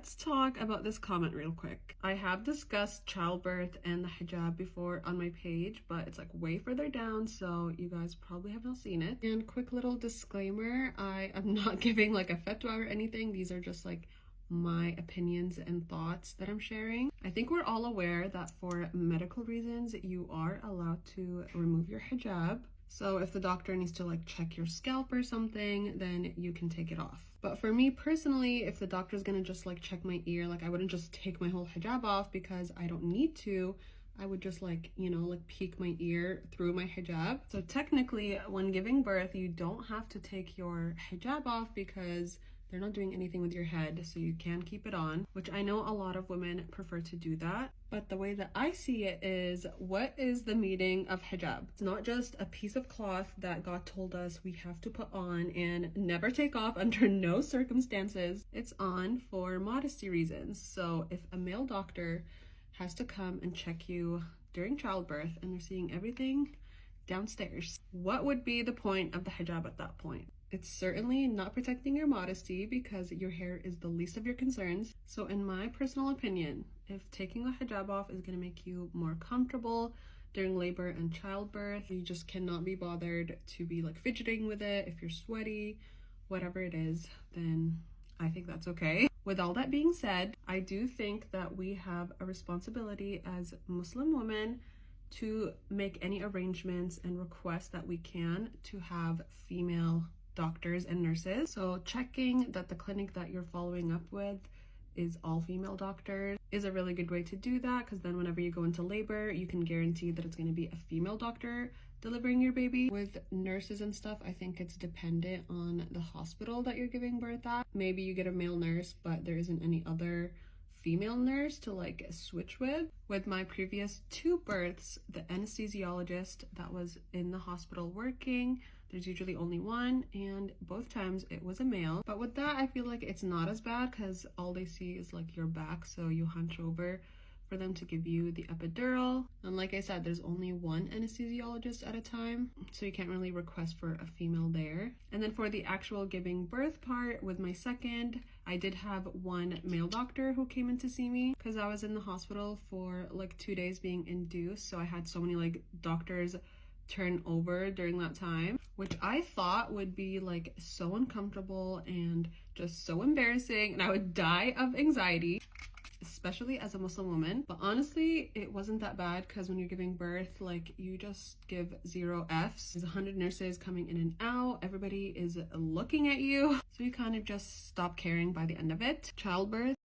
let's talk about this comment real quick. I have discussed childbirth and the hijab before on my page, but it's like way further down, so you guys probably have not seen it. And quick little disclaimer, I am not giving like a fatwa or anything. These are just like my opinions and thoughts that I'm sharing. I think we're all aware that for medical reasons, you are allowed to remove your hijab. So if the doctor needs to like check your scalp or something, then you can take it off. But for me personally, if the doctor's gonna just like check my ear, like I wouldn't just take my whole hijab off because I don't need to. I would just like, you know, like peek my ear through my hijab. So technically when giving birth, you don't have to take your hijab off because they're not doing anything with your head, so you can keep it on, which I know a lot of women prefer to do that. But the way that I see it is, what is the meaning of hijab? It's not just a piece of cloth that God told us we have to put on and never take off under no circumstances. It's on for modesty reasons. So if a male doctor has to come and check you during childbirth and they're seeing everything downstairs, what would be the point of the hijab at that point? It's certainly not protecting your modesty because your hair is the least of your concerns. So in my personal opinion, if taking the hijab off is going to make you more comfortable during labor and childbirth, you just cannot be bothered to be like fidgeting with it. If you're sweaty, whatever it is, then I think that's okay. With all that being said, I do think that we have a responsibility as Muslim women to make any arrangements and requests that we can to have female doctors and nurses. So checking that the clinic that you're following up with is all female doctors is a really good way to do that, because then whenever you go into labor, you can guarantee that it's going to be a female doctor delivering your baby. With nurses and stuff, I think it's dependent on the hospital that you're giving birth at. Maybe you get a male nurse, but there isn't any other female nurse to like switch with. With my previous 2 births, the anesthesiologist that was in the hospital working, there's usually only one, and both times it was a male. But with that, I feel like it's not as bad because all they see is like your back, so you hunch over for them to give you the epidural. And like I said, there's only one anesthesiologist at a time, so you can't really request for a female there. And then for the actual giving birth part, with my second, I did have one male doctor who came in to see me because I was in the hospital for like 2 days being induced, so I had so many like doctors turn over during that time, which I thought would be like so uncomfortable and just so embarrassing, and I would die of anxiety, especially as a Muslim woman. But honestly, it wasn't that bad because when you're giving birth, like you just give 0 Fs. There's 100 nurses coming in and out, everybody is looking at you, so you kind of just stop caring by the end of it. Childbirth